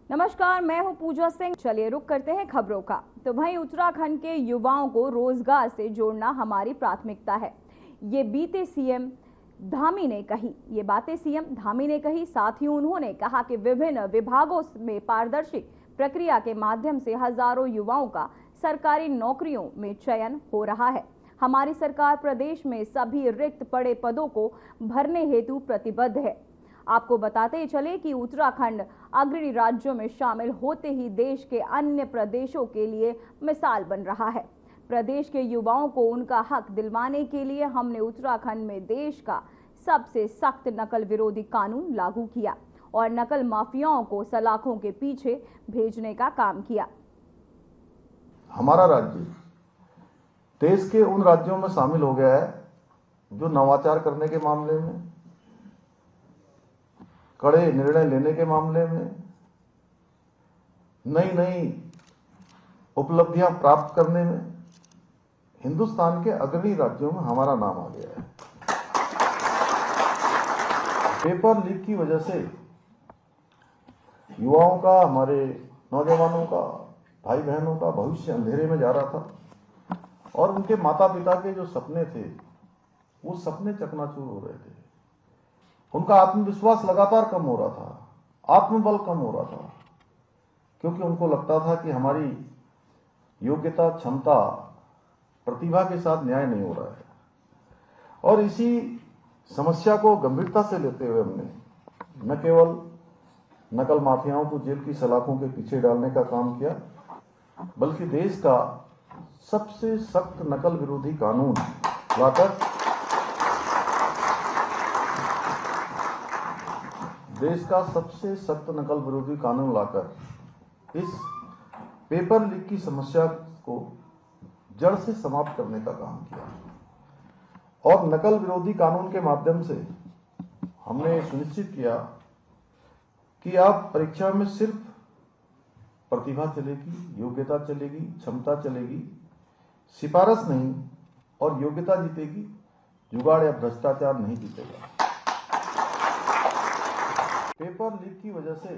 नमस्कार, मैं हूं पूजा सिंह। चलिए रुक करते हैं खबरों का। तो वहीं उत्तराखंड के युवाओं को रोजगार से जोड़ना हमारी प्राथमिकता है। ये बातें सीएम धामी ने कही। साथ ही उन्होंने कहा कि विभिन्न विभागों में पारदर्शी प्रक्रिया के माध्यम से हजारों युवाओं का सरकारी नौकरियों में चयन हो रहा है। हमारी सरकार प्रदेश में सभी रिक्त पड़े पदों को भरने हेतु प्रतिबद्ध है। आपको बताते चले कि उत्तराखंड अग्रणी राज्यों में शामिल होते ही देश के अन्य प्रदेशों के लिए मिसाल बन रहा है। प्रदेश के युवाओं को उनका हक दिलवाने के लिए हमने उत्तराखंड में देश का सबसे सख्त नकल विरोधी कानून लागू किया और नकल माफियाओं को सलाखों के पीछे भेजने का काम किया। हमारा राज्य देश के उन राज्यों में शामिल हो गया है जो नवाचार करने के मामले में, कड़े निर्णय लेने के मामले में, नई नई उपलब्धियां प्राप्त करने में हिंदुस्तान के अग्रणी राज्यों में हमारा नाम आ गया है। पेपर लीक की वजह से युवाओं का, हमारे नौजवानों का, भाई बहनों का भविष्य अंधेरे में जा रहा था और उनके माता पिता के जो सपने थे वो सपने चकनाचूर हो रहे थे। उनका आत्मविश्वास लगातार कम हो रहा था, आत्मबल कम हो रहा था, क्योंकि उनको लगता था कि हमारी योग्यता, क्षमता, प्रतिभा के साथ न्याय नहीं हो रहा है। और इसी समस्या को गंभीरता से लेते हुए हमने न केवल नकल माफियाओं को जेल की सलाखों के पीछे डालने का काम किया, बल्कि देश का सबसे सख्त नकल विरोधी कानून लाकर इस पेपर लीक की समस्या को जड़ से समाप्त करने का काम किया। और नकल विरोधी कानून के माध्यम से हमने सुनिश्चित किया कि आप परीक्षा में सिर्फ प्रतिभा चलेगी, योग्यता चलेगी, क्षमता चलेगी, सिफारिश नहीं, और योग्यता जीतेगी, जुगाड़ या भ्रष्टाचार नहीं जीतेगा। पेपर लीक की वजह से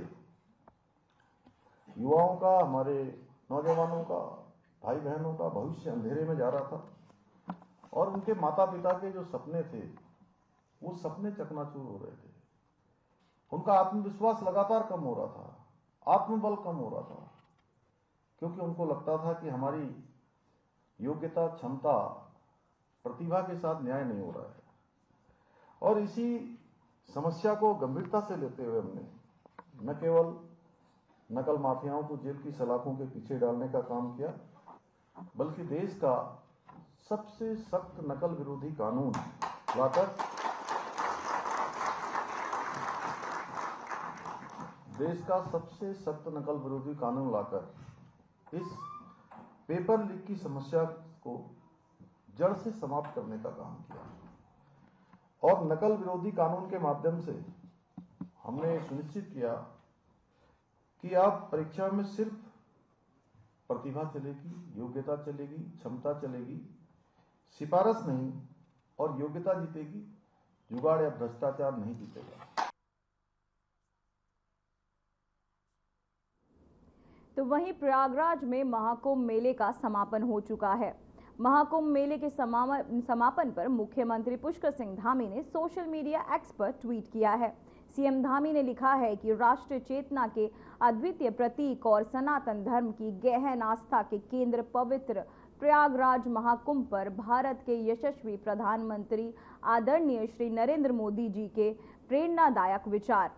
युवाओं का, हमारे नौजवानों का, भाई बहनों का भविष्य अंधेरे में जा रहा था और उनके माता पिता के जो सपने थे वो सपने चकनाचूर हो रहे थे। उनका आत्मविश्वास लगातार कम हो रहा था, आत्मबल कम हो रहा था, क्योंकि उनको लगता था कि हमारी योग्यता, क्षमता, प्रतिभा के साथ न्याय नहीं हो रहा है। और इसी समस्या को गंभीरता से लेते हुए हमने न केवल नकल माफियाओं को जेल की सलाखों के पीछे डालने का काम किया, बल्कि देश का सबसे सख्त नकल विरोधी कानून लाकर इस पेपर लीक की समस्या को जड़ से समाप्त करने का काम किया। और नकल विरोधी कानून के माध्यम से हमने सुनिश्चित किया कि आप परीक्षा में सिर्फ प्रतिभा चलेगी, योग्यता चलेगी, क्षमता चलेगी, सिफारिश नहीं, और योग्यता जीतेगी, जुगाड़ या भ्रष्टाचार नहीं जीतेगा। तो वहीं प्रयागराज में महाकुंभ मेले का समापन हो चुका है। महाकुंभ मेले के समापन पर मुख्यमंत्री पुष्कर सिंह धामी ने सोशल मीडिया एक्स पर ट्वीट किया है। सीएम धामी ने लिखा है कि राष्ट्रीय चेतना के अद्वितीय प्रतीक और सनातन धर्म की गहन आस्था के केंद्र पवित्र प्रयागराज महाकुंभ पर भारत के यशस्वी प्रधानमंत्री आदरणीय श्री नरेंद्र मोदी जी के प्रेरणादायक विचार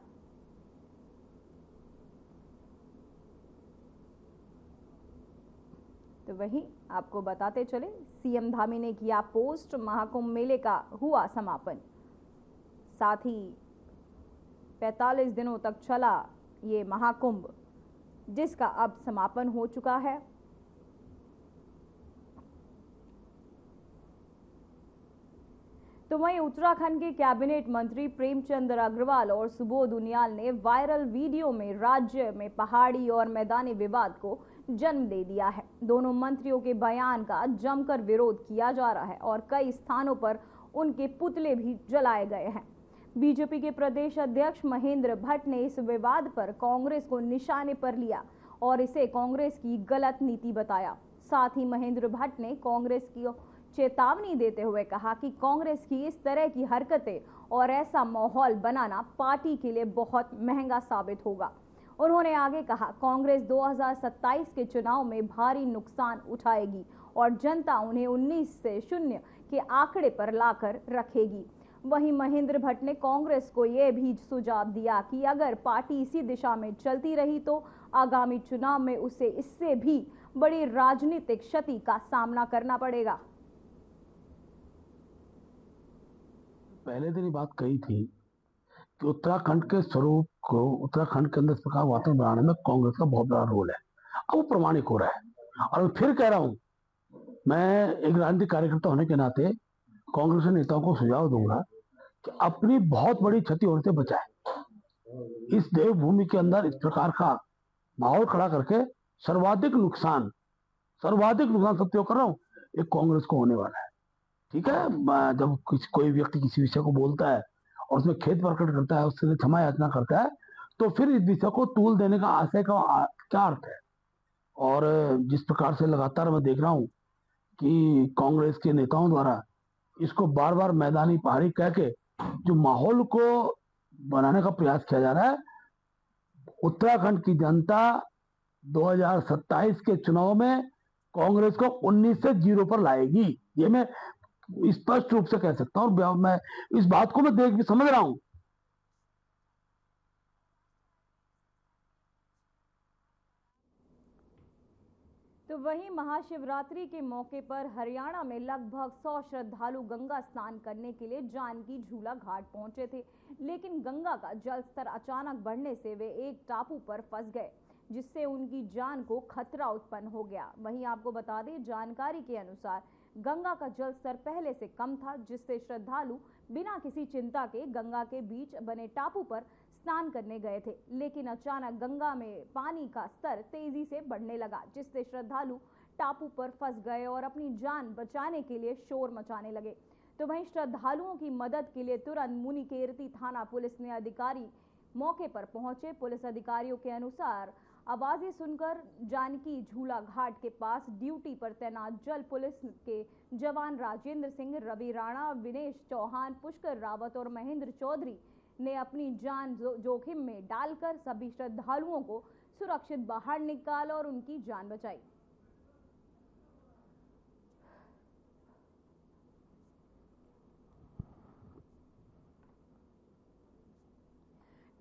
तो वहीं आपको बताते चले, सीएम धामी ने किया पोस्ट, महाकुंभ मेले का हुआ समापन। साथ ही 45 दिनों तक चला ये महाकुंभ, जिसका अब समापन हो चुका है। तो वहीं उत्तराखंड के कैबिनेट मंत्री प्रेमचंद अग्रवाल और सुबोध उनियाल ने वायरल वीडियो में राज्य में पहाड़ी और मैदानी विवाद को जन्म दे दिया है। दोनों मंत्रियों के बयान का जमकर विरोध किया जा रहा है और कई स्थानों पर उनके पुतले भी जलाए गए हैं। बीजेपी के प्रदेश अध्यक्ष महेंद्र भट्ट ने इस विवाद पर कांग्रेस को निशाने पर लिया और इसे कांग्रेस की गलत नीति बताया। साथ ही महेंद्र भट्ट ने कांग्रेस की चेतावनी देते हुए कहा कि कांग्रेस की इस तरह की हरकतें और ऐसा माहौल बनाना पार्टी के लिए बहुत महंगा साबित होगा। उन्होंने आगे कहा, कांग्रेस 2027 के चुनाव में भारी नुकसान उठाएगी और जनता उन्हें 19 से 0 के आंकड़े पर लाकर रखेगी। वहीं महेंद्र भट्ट ने कांग्रेस को यह भी सुझाव दिया कि अगर पार्टी इसी दिशा में चलती रही तो आगामी चुनाव में उसे इससे भी बड़ी राजनीतिक क्षति का सामना करना पड़ेगा। पहले दिन ये बात कही थी कि उत्तराखंड के स्वरूप को, उत्तराखंड के अंदर इस प्रकार वातावरण बनाने में कांग्रेस का बहुत बड़ा रोल है। अब वो प्रमाणिक हो रहा है और मैं फिर कह रहा हूं, मैं एक राजनीतिक कार्यकर्ता होने के नाते कांग्रेस के नेताओं को सुझाव दूंगा कि अपनी बहुत बड़ी क्षति होने से बचाए। इस देवभूमि के अंदर इस प्रकार का माहौल खड़ा करके सर्वाधिक नुकसान सत्य कर रहा हूं, एक कांग्रेस को होने वाला है। ठीक है, जब कोई व्यक्ति किसी विषय को बोलता है और उसमें खेद प्रकट करता है, उससे क्षमा याचना करता है, तो फिर इस विषय को तूल देने का आशय का क्या अर्थ है। और जिस प्रकार से लगातार मैं देख रहा हूं कि कांग्रेस के नेताओं द्वारा इसको बार बार मैदानी पहाड़ी कह के जो माहौल को बनाने का प्रयास किया जा रहा है, उत्तराखंड की जनता 2027 के चुनाव में कांग्रेस को 19 से 0 पर लाएगी। ये मैं स्पष्ट रूप से कह सकता हूं और मैं इस बात को मैं देख भी समझ रहा हूं। तो वहीं महाशिवरात्रि के मौके पर हरियाणा में लगभग 100 श्रद्धालु गंगा स्नान करने के लिए जानकी झूला घाट पहुंचे थे, लेकिन गंगा का जल स्तर अचानक बढ़ने से वे एक टापू पर फंस गए, जिससे उनकी जान को खतरा उत्पन्न हो गया। वहीं आपको बता दें, जानकारी के अनुसार गंगा का जल स्तर पहले से कम था, जिससे श्रद्धालु बिना किसी चिंता के गंगा के बीच बने टापू पर स्नान करने गए थे, लेकिन अचानक गंगा में पानी का स्तर तेजी से बढ़ने लगा, जिससे श्रद्धालु टापू पर फंस गए और अपनी जान बचाने के लिए शोर मचाने लगे। तो वहीं श्रद्धालुओं की मदद के लिए तुरंत मुनिकेरती थाना पुलिस ने अधिकारी मौके पर पहुंचे। पुलिस अधिकारियों के अनुसार आवाजें सुनकर जानकी झूला घाट के पास ड्यूटी पर तैनात जल पुलिस के जवान राजेंद्र सिंह, रवि राणा, विनेश चौहान, पुष्कर रावत और महेंद्र चौधरी ने अपनी जान जोखिम में डालकर सभी श्रद्धालुओं को सुरक्षित बाहर निकाला और उनकी जान बचाई।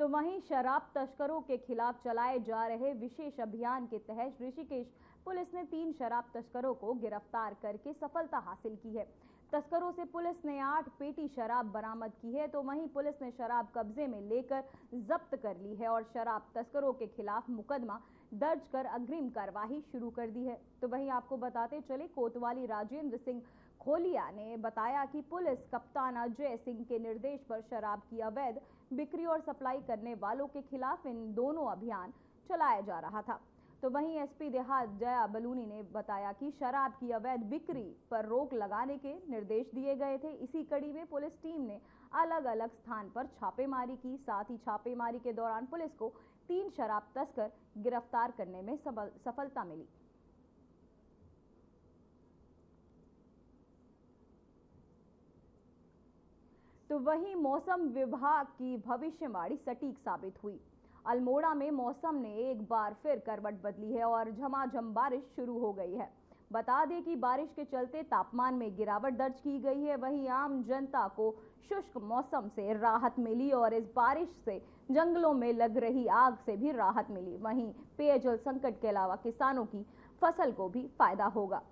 तो वहीं शराब तस्करों के खिलाफ चलाए जा रहे विशेष अभियान के तहत ऋषिकेश पुलिस ने 3 शराब तस्करों को गिरफ्तार करके सफलता हासिल की है। तस्करों से पुलिस ने 8 पेटी शराब बरामद की है। तो वहीं पुलिस ने शराब कब्जे में लेकर जब्त कर ली है और शराब तस्करों के खिलाफ मुकदमा दर्ज कर अग्रिम कार्रवाई शुरू कर दी है। तो वहीं आपको बताते चले, कोतवाली राजेंद्र सिंह खोलिया ने बताया कि पुलिस कप्तान अजय सिंह के निर्देश पर शराब की अवैध बिक्री और सप्लाई करने वालों के खिलाफ इन दोनों अभियान चलाया जा रहा था। तो वहीं एसपी देहात जया बलूनी ने बताया कि शराब की अवैध बिक्री पर रोक लगाने के निर्देश दिए गए थे। इसी कड़ी में पुलिस टीम ने अलग अलग स्थान पर छापेमारी की। साथ ही छापेमारी के दौरान पुलिस को 3 शराब तस्कर गिरफ्तार करने में सफलता मिली। तो वहीं मौसम विभाग की भविष्यवाणी सटीक साबित हुई। अल्मोड़ा में मौसम ने एक बार फिर करवट बदली है और झमाझम बारिश शुरू हो गई है। बता दें कि बारिश के चलते तापमान में गिरावट दर्ज की गई है। वहीं आम जनता को शुष्क मौसम से राहत मिली और इस बारिश से जंगलों में लग रही आग से भी राहत मिली। वहीं पेयजल संकट के अलावा किसानों की फसल को भी फायदा होगा।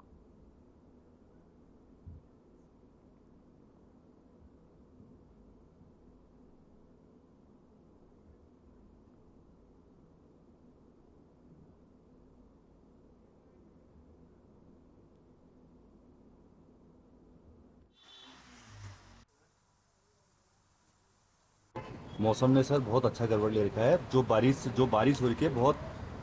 मौसम ने सर बहुत अच्छा गड़बड़ ले रखा है। जो बारिश हो रही है, बहुत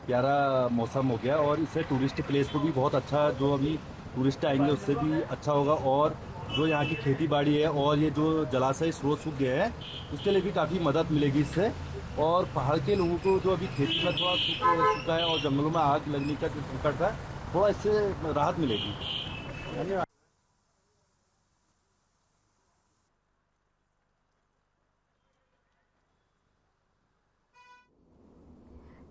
प्यारा मौसम हो गया और इससे टूरिस्ट प्लेस को भी बहुत अच्छा, जो अभी टूरिस्ट आएंगे उससे भी अच्छा होगा। और जो यहाँ की खेती बाड़ी है और ये जो जलाशय स्रोत सूख गए हैं उसके लिए भी काफ़ी मदद मिलेगी इससे। और पहाड़ के लोगों को जो अभी खेती में थोड़ा सूखा है और जंगलों में आग लगने का जो संकट है थोड़ा इससे राहत मिलेगी। धन्यवाद।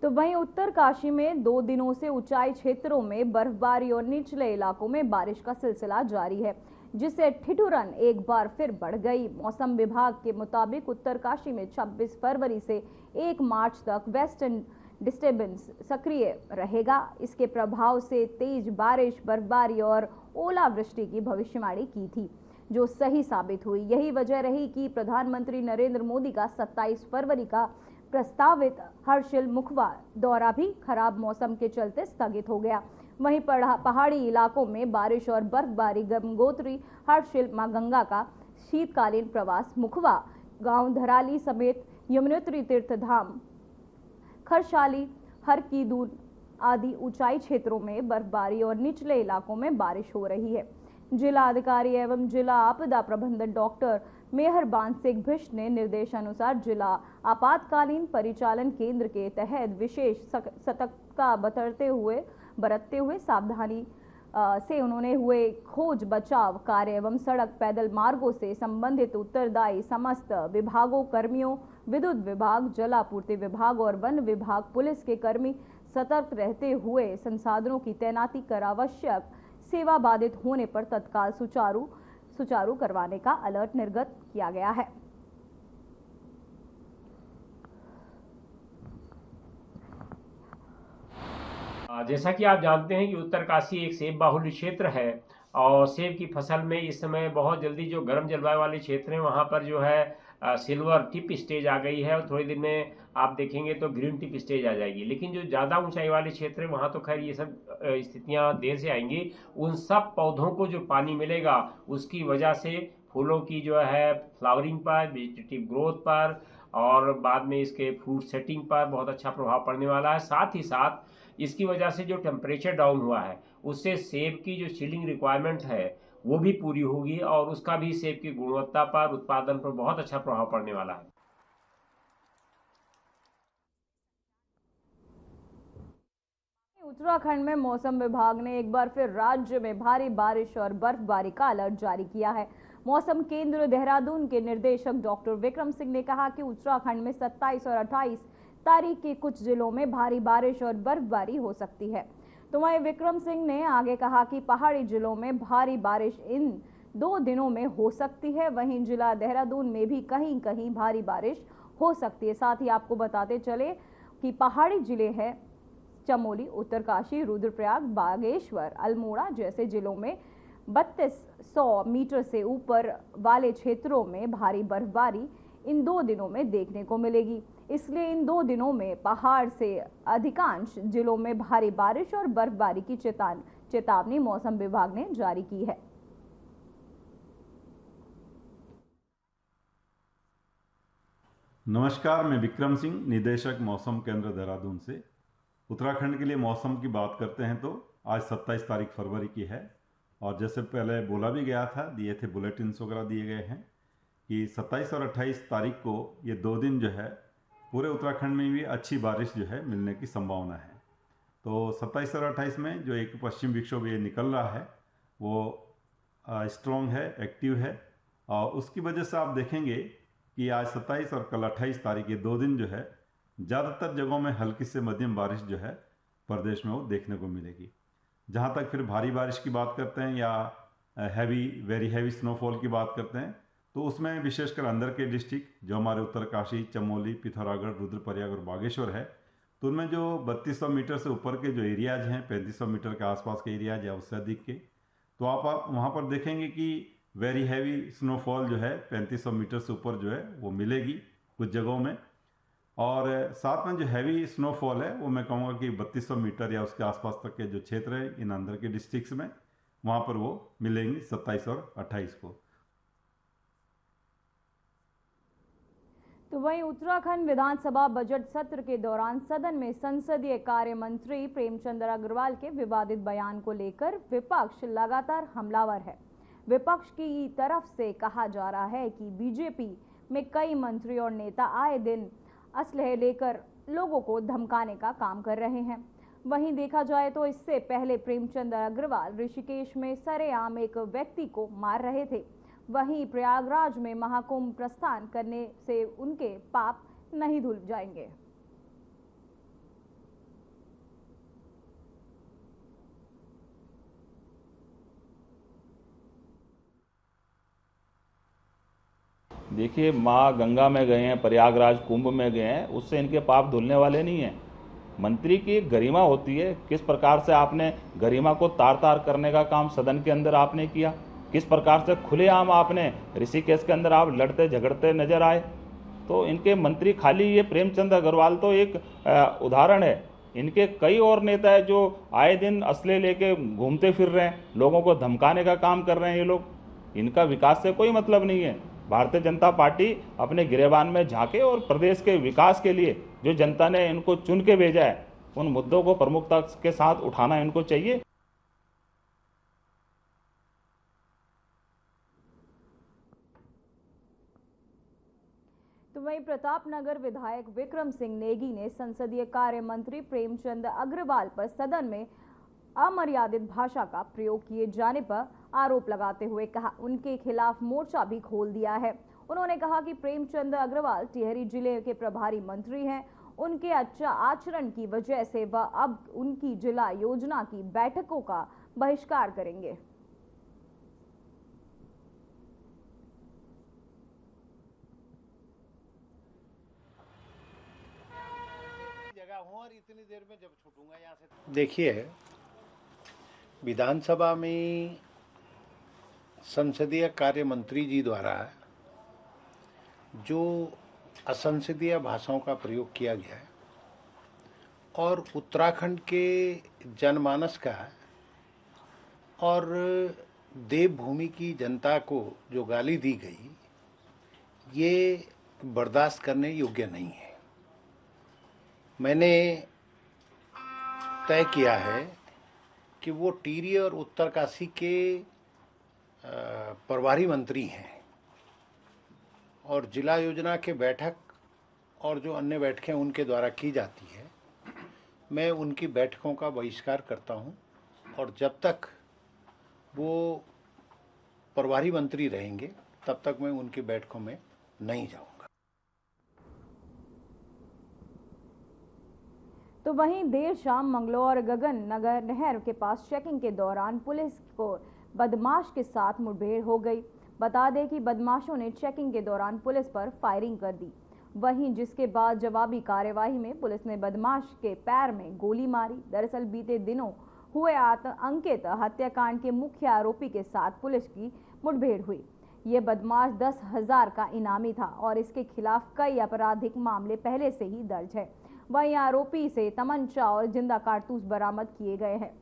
तो वहीं उत्तरकाशी में 2 दिनों से ऊंचाई क्षेत्रों में बर्फबारी और निचले इलाकों में बारिश का सिलसिला जारी है, जिससे ठिठुरन एक बार फिर बढ़ गई। मौसम विभाग के मुताबिक उत्तरकाशी में 26 फरवरी से 1 मार्च तक वेस्टर्न डिस्टर्बेंस सक्रिय रहेगा। इसके प्रभाव से तेज बारिश, बर्फबारी और ओलावृष्टि की भविष्यवाणी की थी, जो सही साबित हुई। यही वजह रही कि प्रधानमंत्री नरेंद्र मोदी का 27 फरवरी का प्रस्तावित हर्षिल मुखवा दौरा भी खराब मौसम के चलते स्थगित हो गया। वहीं पहाड़ी इलाकों में बारिश और बर्फबारी, गंगोत्री, हर्षिल मां गंगा का शीतकालीन प्रवास, मुखवा गांव धराली समेत यमुनोत्री तीर्थधाम, खरसाली, हरकीदून आदि ऊंचाई क्षेत्रों में बर्फबारी और निचले इलाकों में बारिश हो रही है। जिला अधिकारी एवं जिला आपदा प्रबंधक डॉक्टर मेहरबान सिंह भिष्ट ने निर्देशानुसार जिला आपातकालीन परिचालन केंद्र के तहत विशेष सतर्कता बरतते हुए सावधानी से उन्होंने हुए खोज बचाव कार्य एवं सड़क पैदल मार्गों से संबंधित उत्तरदायी समस्त विभागों, कर्मियों, विद्युत विभाग, जल आपूर्ति विभाग और वन विभाग, पुलिस के कर्मी सतर्क रहते हुए संसाधनों की तैनाती कर आवश्यक सेवा बाधित होने पर तत्काल सुचारू करवाने का अलर्ट निर्गत किया गया है। जैसा कि आप जानते हैं कि उत्तरकाशी एक सेब बाहुल्य क्षेत्र है और सेब की फसल में इस समय बहुत जल्दी जो गर्म जलवायु वाले क्षेत्र हैं वहाँ पर जो है सिल्वर टिप स्टेज आ गई है और थोड़ी देर में आप देखेंगे तो ग्रीन टिप स्टेज आ जाएगी। लेकिन जो ज़्यादा ऊंचाई वाले क्षेत्र है वहाँ तो खैर ये सब स्थितियाँ देर से आएंगी। उन सब पौधों को जो पानी मिलेगा उसकी वजह से फूलों की जो है फ्लावरिंग पर, वेजिटेटिव ग्रोथ पर और बाद में इसके फ्रूट सेटिंग पर बहुत अच्छा प्रभाव पड़ने वाला है। साथ ही साथ इसकी वजह से जो टेम्परेचर डाउन हुआ है उससे सेब की जो चिलिंग रिक्वायरमेंट है वो भी पूरी होगी और उसका भी सेब की गुणवत्ता पर, उत्पादन पर बहुत अच्छा प्रभाव पड़ने वाला है। उत्तराखंड में मौसम विभाग ने एक बार फिर राज्य में भारी बारिश और बर्फबारी का अलर्ट जारी किया है। मौसम केंद्र देहरादून के निदेशक डॉक्टर विक्रम सिंह ने कहा कि उत्तराखंड में 27 और 28 तारीख के कुछ जिलों में भारी बारिश और बर्फबारी हो सकती है। तो वहीं विक्रम सिंह ने आगे कहा कि पहाड़ी जिलों में भारी बारिश इन 2 दिनों में हो सकती है। वहीं जिला देहरादून में भी कहीं कहीं भारी बारिश हो सकती है। साथ ही आपको बताते चले कि पहाड़ी जिले हैं चमोली, उत्तरकाशी, रुद्रप्रयाग, बागेश्वर, अल्मोड़ा जैसे जिलों में 3200 मीटर से ऊपर वाले क्षेत्रों में भारी बर्फबारी इन 2 दिनों में देखने को मिलेगी। इसलिए इन 2 दिनों में पहाड़ से अधिकांश जिलों में भारी बारिश और बर्फबारी की चेतावनी मौसम विभाग ने जारी की है। नमस्कार, मैं विक्रम सिंह, निदेशक मौसम केंद्र देहरादून से। उत्तराखंड के लिए मौसम की बात करते हैं तो आज 27 तारीख फरवरी की है और जैसे पहले बोला भी गया था, दिए थे बुलेटिन्स वगैरह दिए गए हैं कि 27 और 28 तारीख को ये 2 दिन जो है पूरे उत्तराखंड में भी अच्छी बारिश जो है मिलने की संभावना है। तो 27 और 28 में जो एक पश्चिम विक्षोभ ये निकल रहा है वो स्ट्रॉन्ग है, एक्टिव है और उसकी वजह से आप देखेंगे कि आज 27 और कल 28 तारीख ये 2 दिन जो है ज़्यादातर जगहों में हल्की से मध्यम बारिश जो है प्रदेश में वो देखने को मिलेगी। जहाँ तक फिर भारी बारिश की बात करते हैं या वेरी हैवी स्नोफॉल की बात करते हैं तो उसमें विशेषकर अंदर के डिस्ट्रिक्ट जो हमारे उत्तरकाशी, चमोली, पिथौरागढ़, रुद्रप्रयाग और बागेश्वर है तो उनमें जो 3200 मीटर से ऊपर के जो एरियाज हैं, 3500 मीटर के आसपास के एरियाज या उससे अधिक के, तो आप वहाँ पर देखेंगे कि वेरी हैवी स्नोफॉल जो है 3500 मीटर से ऊपर जो है वो मिलेगी कुछ जगहों में। और साथ में जो हैवी स्नोफॉल है वो मैं कहूँगा कि 3200 मीटर या उसके आसपास तक के जो क्षेत्र है इन अंदर के डिस्ट्रिक्ट्स में वहाँ पर वो मिलेंगी 27 और 28 को। तो वहीं उत्तराखंड विधानसभा बजट सत्र के दौरान सदन में संसदीय कार्य मंत्री प्रेमचंद अग्रवाल के विवादित बयान को लेकर विपक्ष लगातार हमलावर है। विपक्ष की तरफ से कहा जा रहा है कि बीजेपी में कई मंत्री और नेता आए दिन असलहे लेकर लोगों को धमकाने का काम कर रहे हैं। वहीं देखा जाए तो इससे पहले प्रेमचंद अग्रवाल ऋषिकेश में सरेआम एक व्यक्ति को मार रहे थे। वहीं प्रयागराज में महाकुंभ प्रस्थान करने से उनके पाप नहीं धुल जाएंगे। देखिए, माँ गंगा में गए हैं, प्रयागराज कुंभ में गए हैं, उससे इनके पाप धुलने वाले नहीं हैं। मंत्री की एक गरिमा होती है, किस प्रकार से आपने गरिमा को तार तार करने का काम सदन के अंदर आपने किया, किस प्रकार से खुलेआम आपने ऋषिकेश के अंदर आप लड़ते झगड़ते नजर आए। तो इनके मंत्री खाली ये प्रेमचंद अग्रवाल तो एक उदाहरण है। इनके कई और नेता है जो आए दिन असले लेके घूमते फिर रहे हैं, लोगों को धमकाने का काम कर रहे हैं। ये लोग, इनका विकास से कोई मतलब नहीं है। भारतीय जनता पार्टी अपने गिरेबान में झांके और प्रदेश के विकास के लिए जो जनता ने इनको चुन के भेजा है, उन मुद्दों को प्रमुखता के साथ उठाना इनको चाहिए। तो वहीं प्रतापनगर विधायक विक्रम सिंह नेगी ने संसदीय कार्य मंत्री प्रेमचंद अग्रवाल पर सदन में अमर्यादित भाषा का प्रयोग किए जाने पर आरोप लगाते हुए कहा उनके खिलाफ मोर्चा भी खोल दिया है। उन्होंने कहा कि प्रेमचंद अग्रवाल टिहरी जिले के प्रभारी मंत्री हैं। उनके अच्छा आचरण की वजह से वह अब उनकी जिला योजना की बैठकों का बहिष्कार करेंगे। इतनी देर में जब छूटूंगा यहाँ से। देखिए, विधानसभा में संसदीय कार्य मंत्री जी द्वारा जो असंसदीय भाषाओं का प्रयोग किया गया है और उत्तराखंड के जनमानस का और देवभूमि की जनता को जो गाली दी गई, ये बर्दाश्त करने योग्य नहीं है। मैंने तय किया है कि वो टिहरी और उत्तरकाशी के प्रभारी मंत्री हैं और जिला योजना के बैठक और जो अन्य बैठकें उनके द्वारा की जाती है, मैं उनकी बैठकों का बहिष्कार करता हूं और जब तक वो प्रभारी मंत्री रहेंगे तब तक मैं उनकी बैठकों में नहीं जाऊंगा। तो वहीं देर शाम मंगलौर गगन नगर नहर के पास चेकिंग के दौरान पुलिस को बदमाश के साथ मुठभेड़ हो गई। बता दें कि बदमाशों ने चेकिंग के दौरान पुलिस पर फायरिंग कर दी। वहीं जिसके बाद जवाबी कार्यवाही में पुलिस ने बदमाश के पैर में गोली मारी। दरअसल बीते दिनों हुए अंकित हत्याकांड के मुख्य आरोपी के साथ पुलिस की मुठभेड़ हुई। ये बदमाश 10,000 का इनामी था और इसके खिलाफ कई आपराधिक मामले पहले से ही दर्ज है। वहीं आरोपी से तमंचा और जिंदा कारतूस बरामद किए गए हैं।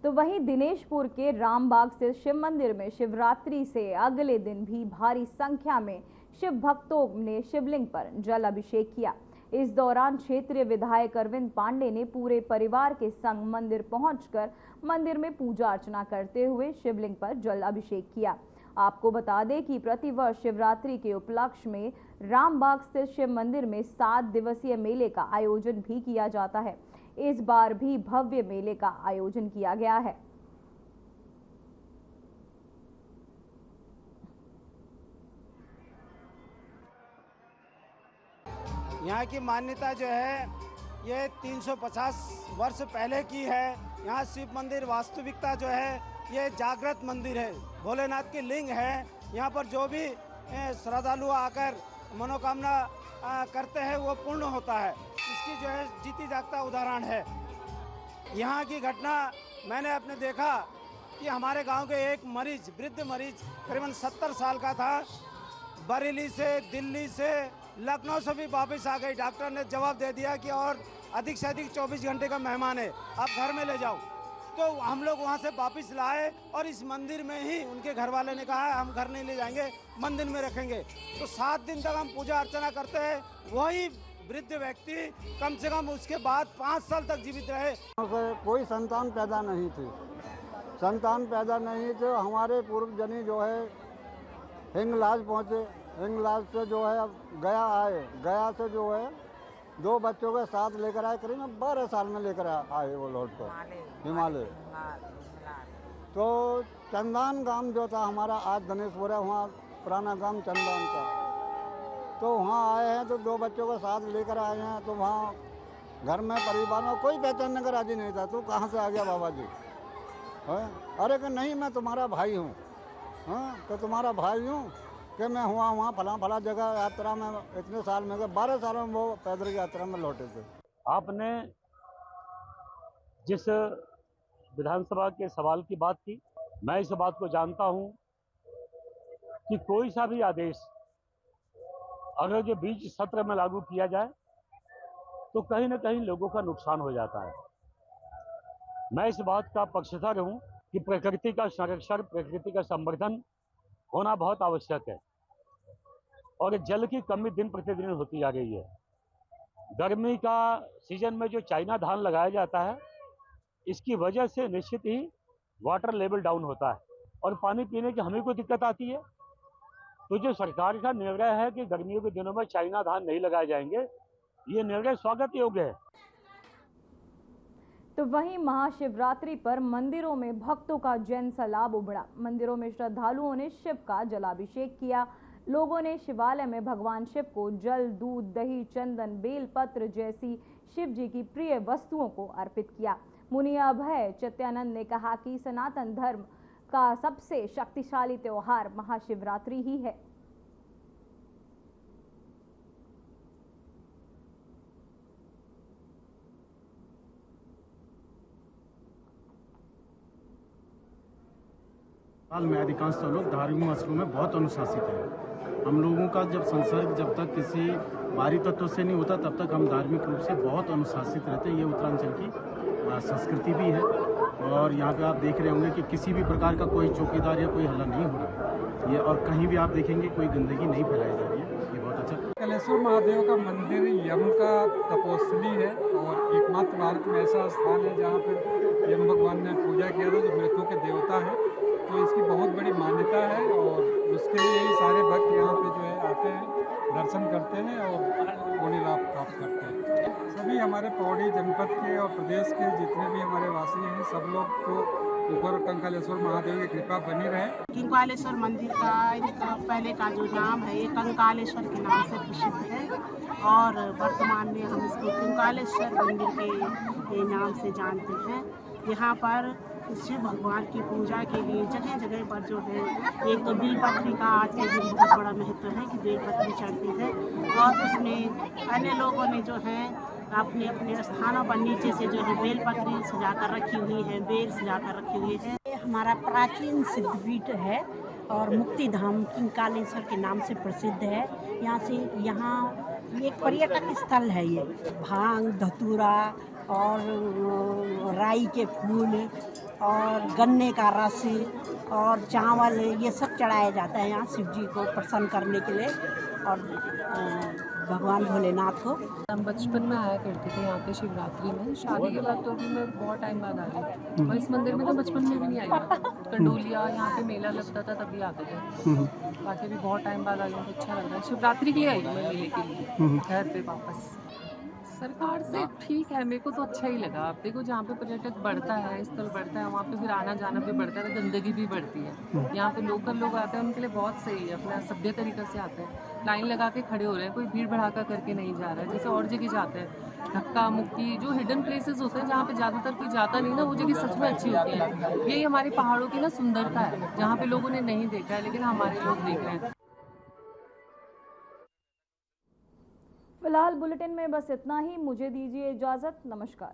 तो वहीं दिनेशपुर के रामबाग स्थित शिव मंदिर में शिवरात्रि से अगले दिन भी भारी संख्या में शिव भक्तों ने शिवलिंग पर जल अभिषेक किया। इस दौरान क्षेत्रीय विधायक अरविंद पांडे ने पूरे परिवार के संग मंदिर पहुंचकर मंदिर में पूजा अर्चना करते हुए शिवलिंग पर जल अभिषेक किया। आपको बता दें कि प्रतिवर्ष शिवरात्रि के उपलक्ष्य में रामबाग स्थित शिव मंदिर में 7 दिवसीय मेले का आयोजन भी किया जाता है। इस बार भी भव्य मेले का आयोजन किया गया है। यहाँ की मान्यता जो है ये 350 वर्ष पहले की है। यहाँ शिव मंदिर वास्तविकता जो है ये जागृत मंदिर है, भोलेनाथ की लिंग है। यहाँ पर जो भी श्रद्धालु आकर मनोकामना करते हैं वो पूर्ण होता है। इसकी जो है जीती जागता उदाहरण है। यहाँ की घटना मैंने अपने देखा कि हमारे गांव के एक मरीज, वृद्ध मरीज करीबन 70 साल का था, बरेली से, दिल्ली से, लखनऊ से भी वापस आ गई। डॉक्टर ने जवाब दे दिया कि और अधिक से अधिक 24 घंटे का मेहमान है, आप घर में ले जाओ। तो हम लोग वहाँ से वापस लाए और इस मंदिर में ही उनके घर वाले ने कहा हम घर नहीं ले जाएंगे, मंदिर में रखेंगे। तो 7 दिन तक हम पूजा अर्चना करते हैं। वही वृद्ध व्यक्ति कम से कम उसके बाद 5 साल तक जीवित रहे। कोई संतान पैदा नहीं थी, संतान पैदा नहीं थे। हमारे पूर्वजनी जो है हिंगलाज पहुँचे, हिंगलाज से जो है अब गया आए, गया से जो है 2 बच्चों के साथ लेकर आए, करीब 12 साल में लेकर आए वो लौट को हिमालय। तो चंदान गांव जो था हमारा, आज धनेशपुर है, वहाँ पुराना गांव चंदान था, तो वहाँ आए हैं तो 2 बच्चों को साथ लेकर आए हैं। तो वहाँ घर में परिवार में कोई पहचानने का राजी नहीं था। तू कहाँ से आ गया बाबा जी? अरे कि नहीं मैं तुम्हारा भाई हूँ। हाँ, तो तुम्हारा भाई हूँ कि मैं हुआ वहाँ फला जगह यात्रा में इतने साल में गए, 12 सालों में वो पैदल यात्रा में लौटे थे। आपने जिस विधानसभा के सवाल की बात की, मैं इस बात को जानता हूँ कि कोई सा भी आदेश अगर जो बीच सत्र में लागू किया जाए तो कहीं ना कहीं लोगों का नुकसान हो जाता है। मैं इस बात का पक्षधर हूँ कि प्रकृति का संरक्षण, प्रकृति का संवर्धन होना बहुत आवश्यक है, और जल की कमी दिन प्रतिदिन होती जा रही है। गर्मी का सीजन में जो चाइना धान लगाया जाता है, इसकी वजह से निश्चित ही वाटर लेवल डाउन होता है और पानी पीने की हमें को दिक्कत आती है। तो जो सरकार का निर्णय है कि गर्मियों के दिनों में चाइना धान नहीं लगाए जाएंगे, ये निर्णय स्वागत योग्य है। तो वहीं महाशिवरात्रि पर मंदिरों में भक्तों का जैन सैलाब उमड़ा। मंदिरों में श्रद्धालुओं ने शिव का जलाभिषेक किया। लोगों ने शिवालय में भगवान शिव को जल, दूध, दही, चंदन, बेलपत्र जैसी शिव जी की प्रिय वस्तुओं को अर्पित किया। मुनि अभय चैत्यानंद ने कहा कि सनातन धर्म का सबसे शक्तिशाली त्योहार महाशिवरात्रि ही है। हाल में अधिकांश लोग धार्मिक मसलों में बहुत अनुशासित है। हम लोगों का जब संसर्ग जब तक किसी बाहरी तत्व से नहीं होता तब तक हम धार्मिक रूप से बहुत अनुशासित रहते हैं। ये उत्तरांचल की संस्कृति भी है, और यहाँ पे आप देख रहे होंगे कि किसी भी प्रकार का कोई चौकीदार या कोई हल्ला नहीं हो रहा है। ये और कहीं भी आप देखेंगे कोई गंदगी नहीं फैलाई जा रही है। ये बहुत अच्छा। कलेश्वर महादेव का मंदिर यम का तपोस्थली है और एकमात्र भारत में ऐसा स्थान है जहाँ पर यम भगवान ने पूजा किया था, जो मृत्यु के देवता है। तो इसकी बहुत बड़ी मान्यता है और उसके लिए ही सारे भक्त यहाँ पे जो है आते हैं, दर्शन करते हैं और पुण्य लाभ प्राप्त करते हैं। सभी हमारे पौड़ी जनपद के और प्रदेश के जितने भी हमारे वासी हैं, सब लोग को ऊपर कंकालेश्वर महादेव की कृपा बनी रहे। कंकालेश्वर मंदिर का पहले का जो नाम है ये कंकालेश्वर के नाम से प्रसिद्ध है, और वर्तमान में हम इसको कंकालेश्वर मंदिर के नाम से जानते हैं। यहाँ पर शिव भगवान की पूजा के लिए जगह जगह पर जो है, एक तो बेलपत्री का आज के दिन बहुत बड़ा महत्व है कि बेलपत्री चढ़ती है, और उसमें अन्य लोगों ने जो है अपने अपने स्थानों पर नीचे से जो है बेलपत्री सजा कर रखी हुई है, बेल सजा कर रखी हुई है। ये हमारा प्राचीन सिद्धपीठ है और मुक्ति धाम कंकालेश्वर के नाम से प्रसिद्ध है। यहाँ एक पर्यटक स्थल है। ये भांग, धतूरा और राई के फूल और गन्ने का रस और चावल, ये सब चढ़ाया जाता है यहाँ शिव जी को प्रसन्न करने के लिए और भगवान भोलेनाथ को। हम बचपन में आया करते थे यहाँ पे शिवरात्रि में। शादी के बाद तो भी मैं बहुत टाइम बाद आ रही, और इस मंदिर में तो बचपन में भी नहीं आई। कंडोलिया यहाँ पे मेला लगता था तभी आते थे, बाकी भी बहुत टाइम बाद आई हूँ तो अच्छा लग रहा है। शिवरात्रि के लिए आई हूँ मैं मेले के लिए घर पे वापस। सरकार से ठीक है, मेरे को तो अच्छा ही लगा। आप देखो जहाँ पे पर्यटक बढ़ता है, स्थल बढ़ता है, वहाँ पे फिर आना जाना भी बढ़ता है, गंदगी भी बढ़ती है। यहाँ पे लोकल लोग आते हैं, उनके लिए बहुत सही है, अपना सभ्य तरीके से आते हैं, लाइन लगा के खड़े हो रहे हैं, कोई भीड़ भड़ाका करके नहीं जा रहा है जैसे और जगह जाते हैं। धक्का मुक्की जो हिडन प्लेसेस होते हैं जहाँ पे ज़्यादातर कोई जाता नहीं ना, वो जगह सच में अच्छी होती है। यही हमारी पहाड़ों की ना सुंदरता है, जहाँ पे लोगों ने नहीं देखा है लेकिन हमारे लोग देख रहे हैं। फिलहाल बुलेटिन में बस इतना ही। मुझे दीजिए इजाजत। नमस्कार।